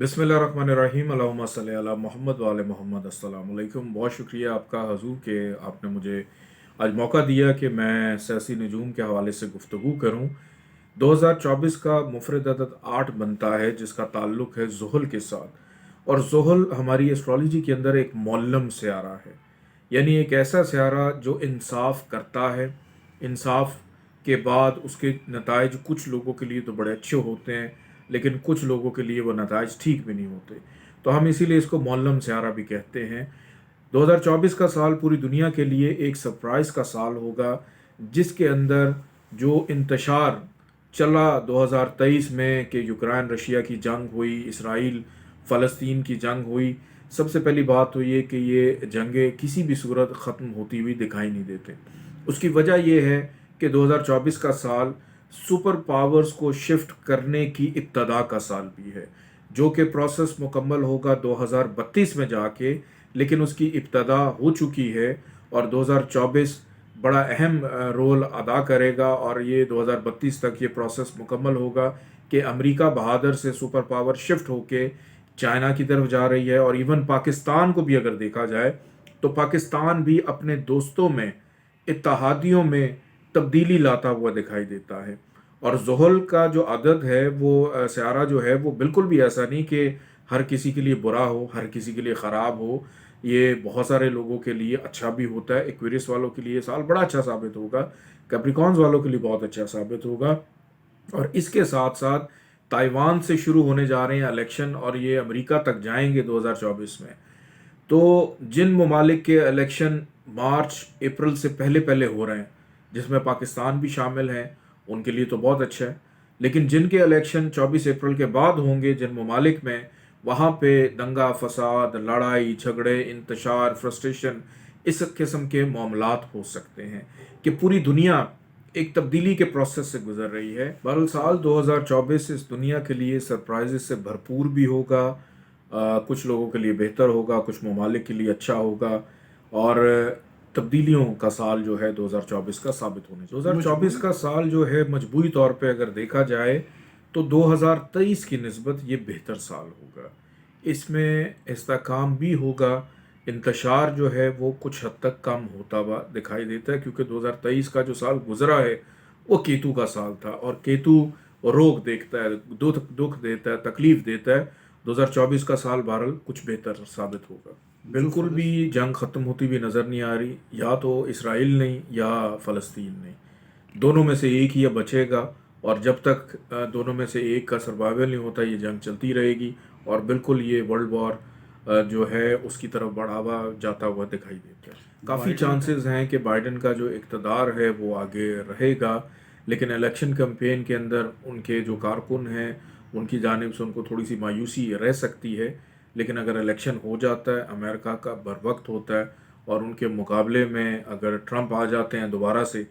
बिस्मिल्लाहिर्रहमानिर्रहीम अल्लाहुम्मा सल्ली अला मोहम्मद व आले मोहम्मद। अस्सलाम वालेकुम। बहुत शुक्रिया आपका हजूर कि आपने मुझे आज मौका दिया कि मैं सियासी नजूम के हवाले से गुफ्तगू करूँ। 2024 का मुफरद अदद 8 बनता है जिसका ताल्लुक़ है ज़ुहल के साथ। और ज़ुहल हमारी एस्ट्रोलॉजी के अंदर एक मौल्लम सियारा है, यानी एक ऐसा सियारा जो इंसाफ करता है। इंसाफ के बाद उसके नताइज कुछ लोगों के लिए तो बड़े अच्छे होते हैं, लेकिन कुछ लोगों के लिए वो नताइज ठीक भी नहीं होते। तो हम इसीलिए इसको मौल्लम सियारा भी कहते हैं। 2024 का साल पूरी दुनिया के लिए एक सरप्राइज़ का साल होगा, जिसके अंदर जो इंतशार चला 2023 में कि यूक्रेन रशिया की जंग हुई, इसराइल फ़लस्तीन की जंग हुई। सबसे पहली बात तो ये कि ये जंगें किसी भी सूरत ख़त्म होती हुई दिखाई नहीं देते। उसकी वजह यह है कि 2024 का साल सुपर पावर्स को शिफ्ट करने की इब्तदा का साल भी है, जो कि प्रोसेस मुकम्मल होगा 2032 में जाके, लेकिन उसकी इब्तदा हो चुकी है। और 2024 बड़ा अहम रोल अदा करेगा और ये 2032 तक ये प्रोसेस मुकम्मल होगा कि अमेरिका बहादुर से सुपर पावर शिफ्ट होके चाइना की तरफ जा रही है। और इवन पाकिस्तान को भी अगर देखा जाए तो पाकिस्तान भी अपने दोस्तों में, इत्तहादियों में तब्दीली लाता हुआ दिखाई देता है। और ज़ुहल का जो अदद है वो स्यारा जो है वो बिल्कुल भी ऐसा नहीं कि हर किसी के लिए बुरा हो, हर किसी के लिए ख़राब हो। ये बहुत सारे लोगों के लिए अच्छा भी होता है। एक्वेरियस वालों के लिए साल बड़ा अच्छा साबित होगा, कैप्रिकॉर्न्स वालों के लिए बहुत अच्छा साबित होगा। और इसके साथ साथ ताइवान से शुरू होने जा रहे हैं इलेक्शन और ये अमेरिका तक जाएंगे 2024 में। तो जिन ममालिक के इलेक्शन मार्च अप्रैल से पहले पहले हो रहे हैं, जिसमें पाकिस्तान भी शामिल हैं, उनके लिए तो बहुत अच्छा है। लेकिन जिनके इलेक्शन 24 अप्रैल के बाद होंगे, जिन ममालिक में, वहाँ पे दंगा फसाद, लड़ाई झगड़े, इंतशार, फ्रस्ट्रेशन, इस किस्म के मामलात हो सकते हैं कि पूरी दुनिया एक तब्दीली के प्रोसेस से गुजर रही है। बहरहाल साल 2024 इस दुनिया के लिए सरप्राइजेस से भरपूर भी होगा। कुछ लोगों के लिए बेहतर होगा, कुछ ममालिक के लिए अच्छा होगा। और तब्दीलियों का साल जो है 2024 का साबित होने 2024 का साल जो है मजबूरी तौर पे अगर देखा जाए तो 2023 की निस्बत ये बेहतर साल होगा। इसमें इस्तेहकाम भी होगा। इंतशार जो है वो कुछ हद तक कम होता हुआ दिखाई देता है, क्योंकि 2023 का जो साल गुजरा है वो केतु का साल था, और केतु रोग देखता है, दुख दुख देता है, तकलीफ देता है। 2024 का साल बहरहाल कुछ बेहतर साबित होगा। बिल्कुल भी जंग ख़त्म होती हुई नज़र नहीं आ रही, या तो इसराइल नहीं या फ़लस्तीन नहीं, दोनों में से एक ही अब बचेगा। और जब तक दोनों में से एक का सर्वाइवल नहीं होता, ये जंग चलती रहेगी। और बिल्कुल ये वर्ल्ड वॉर जो है उसकी तरफ बढ़ावा जाता हुआ दिखाई देता है। काफ़ी चांसेस हैं कि बाइडन का जो इक़्तिदार है वो आगे रहेगा, लेकिन इलेक्शन कैंपेन के अंदर उनके जो कारकुन हैं उनकी जानिब से उनको थोड़ी सी मायूसी रह सकती है। लेकिन अगर इलेक्शन हो जाता है, अमेरिका का बर वक्त होता है, और उनके मुकाबले में अगर ट्रंप आ जाते हैं दोबारा से,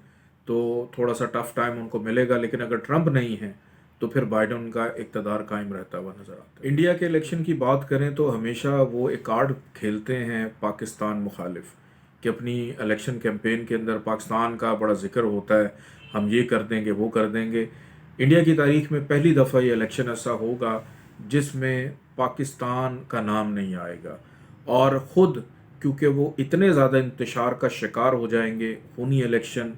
तो थोड़ा सा टफ टाइम उनको मिलेगा। लेकिन अगर ट्रंप नहीं है तो फिर बाइडन का इक़्तिदार कायम रहता हुआ नज़र आता है। इंडिया के इलेक्शन की बात करें तो हमेशा वो एक कार्ड खेलते हैं पाकिस्तान मुखालिफ, कि अपनी इलेक्शन कैंपेन के अंदर पाकिस्तान का बड़ा जिक्र होता है, हम ये कर देंगे वो कर देंगे। इंडिया की तारीख में पहली दफ़ा ये इलेक्शन ऐसा होगा जिसमें पाकिस्तान का नाम नहीं आएगा। और ख़ुद क्योंकि वो इतने ज़्यादा इंतशार का शिकार हो जाएंगे, खूनी इलेक्शन,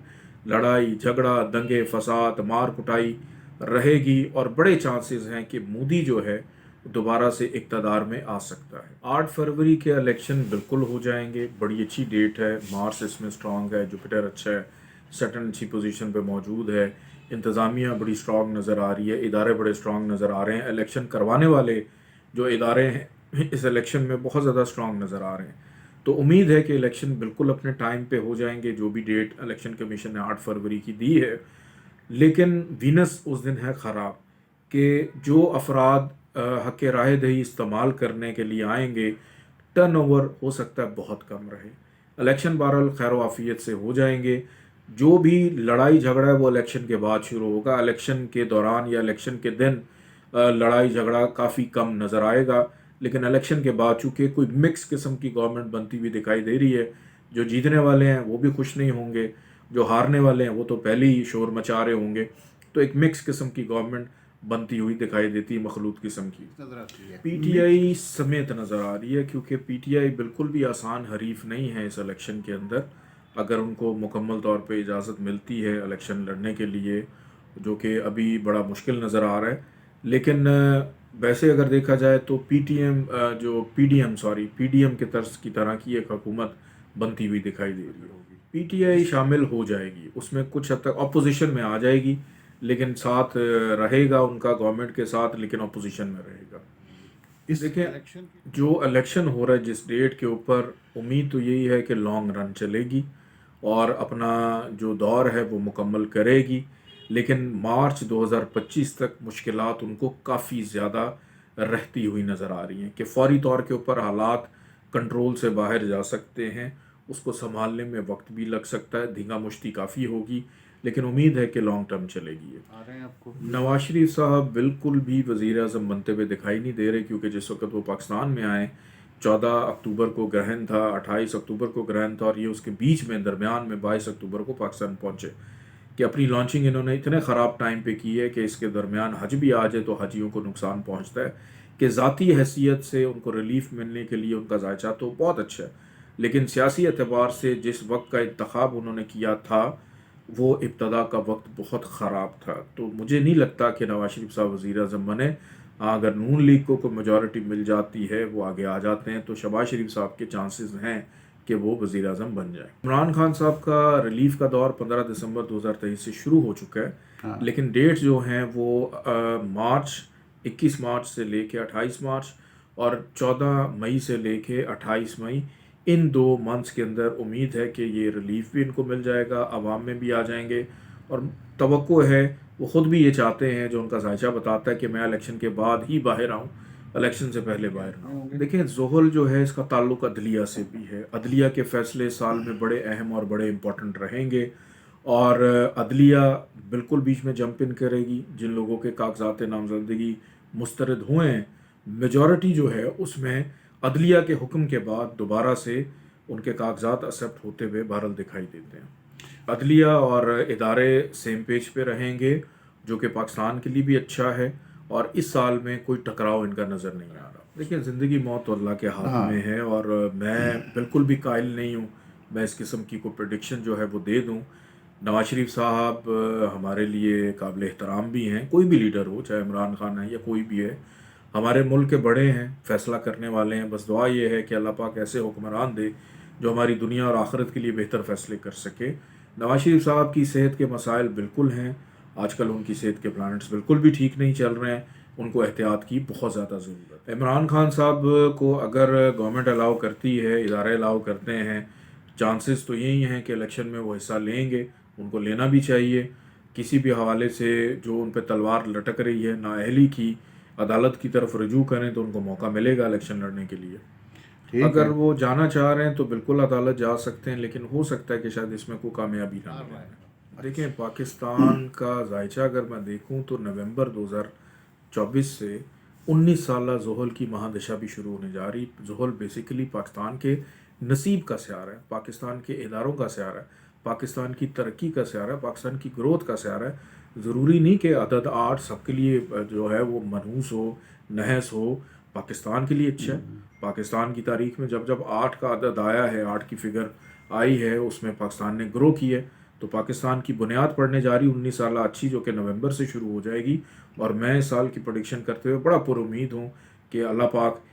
लड़ाई झगड़ा, दंगे फसाद, मार कुटाई रहेगी, और बड़े चांसेस हैं कि मोदी जो है दोबारा से इक़्तिदार में आ सकता है। 8 फरवरी के इलेक्शन बिल्कुल हो जाएंगे, बड़ी अच्छी डेट है। मार्स इसमें स्ट्रॉन्ग है, जुपिटर अच्छा है, सैटर्न अच्छी पोजीशन पे मौजूद है, इंतज़ामिया बड़ी स्ट्रॉन्ग नज़र आ रही है, इदारे बड़े स्ट्रॉन्ग नज़र आ रहे हैं। इलेक्शन करवाने वाले जो इदारे हैं इस इलेक्शन में बहुत ज़्यादा स्ट्रॉन्ग नज़र आ रहे हैं। तो उम्मीद है कि इलेक्शन बिल्कुल अपने टाइम पे हो जाएंगे, जो भी डेट इलेक्शन कमीशन ने 8 फरवरी की दी है। लेकिन वीनस उस दिन है ख़राब कि जो अफराद हक़ राय दही इस्तेमाल करने के लिए आएंगे, टर्नओवर हो सकता है बहुत कम रहे। इलेक्शन बहरहाल खैर आफियत से हो जाएंगे। जो भी लड़ाई झगड़ा है वो इलेक्शन के बाद शुरू होगा। इलेक्शन के दौरान या इलेक्शन के दिन लड़ाई झगड़ा काफ़ी कम नज़र आएगा। लेकिन इलेक्शन के बाद चूँकि कोई मिक्स किस्म की गवर्नमेंट बनती हुई दिखाई दे रही है, जो जीतने वाले हैं वो भी खुश नहीं होंगे, जो हारने वाले हैं वो तो पहले ही शोर मचा रहे होंगे। तो एक मिक्स किस्म की गवर्नमेंट बनती हुई दिखाई देती है मखलूत किस्म की। नजर आती है। पीटीआई समेत नज़र आ रही है, क्योंकि पीटीआई बिल्कुल भी आसान हरीफ नहीं है इस इलेक्शन के अंदर। अगर उनको मुकम्मल तौर पे इजाज़त मिलती है इलेक्शन लड़ने के लिए, जो कि अभी बड़ा मुश्किल नज़र आ रहा है, लेकिन वैसे अगर देखा जाए तो पीटीएम जो पीडीएम सॉरी पीडीएम के तर्ज की तरह की एक हुकूमत बनती हुई दिखाई दे रही होगी। पीटीआई शामिल हो जाएगी, उसमें कुछ हद तक अपोजिशन में आ जाएगी, लेकिन साथ रहेगा उनका गवर्नमेंट के साथ, लेकिन अपोजिशन में रहेगा। इस देखिए, इलेक्शन जो इलेक्शन हो रहा है जिस डेट के ऊपर, उम्मीद तो यही है कि लॉन्ग रन चलेगी और अपना जो दौर है वो मुकम्मल करेगी, लेकिन मार्च 2025 तक मुश्किलात उनको काफ़ी ज़्यादा रहती हुई नज़र आ रही हैं कि फौरी तौर के ऊपर हालात कंट्रोल से बाहर जा सकते हैं, उसको संभालने में वक्त भी लग सकता है, धींगा मुश्ती काफ़ी होगी, लेकिन उम्मीद है कि लॉन्ग टर्म चलेगी ये। आ रहे हैं आपको। नवाज शरीफ साहब बिल्कुल भी वज़ीर आज़म बनते हुए दिखाई नहीं दे रहे, क्योंकि जिस वक्त वो पाकिस्तान में आए, 14 अक्टूबर को ग्रहण था, 28 अक्टूबर को ग्रहण था, और ये उसके बीच में दरमियान में 22 अक्टूबर को पाकिस्तान पहुँचे कि अपनी लॉन्चिंग इन्होंने इतने ख़राब टाइम पे की है कि इसके दरमियान हज भी आ जाए तो हजियों को नुकसान पहुँचता है, कि ज़ाती हैसियत से उनको रिलीफ मिलने के लिए उनका जायचा तो बहुत अच्छा है, लेकिन सियासी एतबार से जिस वक्त का इंतखाब उन्होंने किया था, वो इब्तदा का वक्त बहुत ख़राब था। तो मुझे नहीं लगता कि नवाज शरीफ साहब वज़ीर आज़म बने। हाँ, अगर नून लीग को कोई मेजॉरिटी मिल जाती है, वो आगे आ जाते हैं, तो शहबाज शरीफ साहब के चांसेस हैं कि वो वज़ीर आज़म बन जाए। इमरान खान साहब का रिलीफ का दौर 15 दिसंबर 2023 से शुरू हो चुका है, हाँ। लेकिन डेट्स जो हैं वो मार्च 21 मार्च से लेके 28 मार्च और 14 मई से लेके 28 मई, इन 2 मंथ्स के अंदर उम्मीद है कि ये रिलीफ भी इनको मिल जाएगा, आवाम में भी आ जाएंगे, और तवक्को है, वो ख़ुद भी ये चाहते हैं, जो उनका जायचा बताता है कि मैं इलेक्शन के बाद ही बाहर आऊँ, इलेक्शन से पहले बाहर ना आऊँ। देखिए, ज़ोहल जो है इसका ताल्लुक अदलिया से भी है, अदलिया के फ़ैसले साल में बड़े अहम और बड़े इम्पोर्टेंट रहेंगे, और अदलिया बिल्कुल बीच में जंप इन करेगी। जिन लोगों के कागजात नामजदगी मुस्तरद हुए हैं, मेजॉरिटी जो है उसमें अदलिया के हुक्म के बाद दोबारा से उनके कागजात एक्सेप्ट होते हुए बहरहाल दिखाई देते हैं। अदलिया और इदारे सेम पेज पे रहेंगे, जो कि पाकिस्तान के लिए भी अच्छा है, और इस साल में कोई टकराव इनका नज़र नहीं आ रहा। देखिए, ज़िंदगी मौत तो अल्लाह के हाथ हाँ। में है, और मैं बिल्कुल भी कायल नहीं हूँ मैं इस किस्म की कोई प्रेडिक्शन जो है वो दे दूँ। नवाज शरीफ साहब हमारे लिए काबिल एहतराम भी हैं, कोई भी लीडर हो, चाहे इमरान खान है या कोई भी है, हमारे मुल्क के बड़े हैं, फ़ैसला करने वाले हैं। बस दुआ ये है कि अल्लाह पाक ऐसे हुक्मरान दे जो हमारी दुनिया और आखिरत के लिए बेहतर फ़ैसले कर सके। नवाज शरीफ साहब की सेहत के मसाइल बिल्कुल हैं, आजकल उनकी सेहत के प्लानट्स बिल्कुल भी ठीक नहीं चल रहे हैं, उनको एहतियात की बहुत ज़्यादा ज़रूरत है। इमरान खान साहब को अगर गवर्नमेंट अलाउ करती है, इदारे अलाउ करते हैं, चांसेस तो यही हैं कि इलेक्शन में वो हिस्सा लेंगे, उनको लेना भी चाहिए। किसी भी हवाले से जो उन पर तलवार लटक रही है नाअहली की, अदालत की तरफ रजू करें तो उनको मौका मिलेगा इलेक्शन लड़ने के लिए। ठीक अगर है। वो जाना चाह रहे हैं तो बिल्कुल अदालत जा सकते हैं, लेकिन हो सकता है कि शायद इसमें कोई कामयाबी ना मिले। देखें, पाकिस्तान का जायचा अगर मैं देखूं तो नवंबर 2024 से 19 साल ज़ोहल की महादशा भी शुरू होने जा रही। ज़ोहल बेसिकली पाकिस्तान के नसीब का स्यारा है, पाकिस्तान के इदारों का स्यारा है, पाकिस्तान की तरक्की का स्यारा है, पाकिस्तान की ग्रोथ का स्यारा है। ज़रूरी नहीं कि अदद 8 सबके लिए जो है वो मनहूस हो, नहस हो। पाकिस्तान के लिए अच्छा है। पाकिस्तान की तारीख में जब जब 8 का अदद आया है, 8 की फिगर आई है, उसमें पाकिस्तान ने ग्रो की है। तो पाकिस्तान की बुनियाद पड़ने जा रही 19 साल अच्छी, जो कि नवंबर से शुरू हो जाएगी, और मैं इस साल की प्रेडिक्शन करते हुए बड़ा पुरुमीद हूँ कि अल्लाह पाक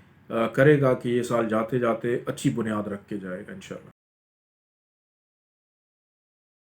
करेगा कि ये साल जाते जाते अच्छी बुनियाद रख के जाएगा इंशाल्लाह।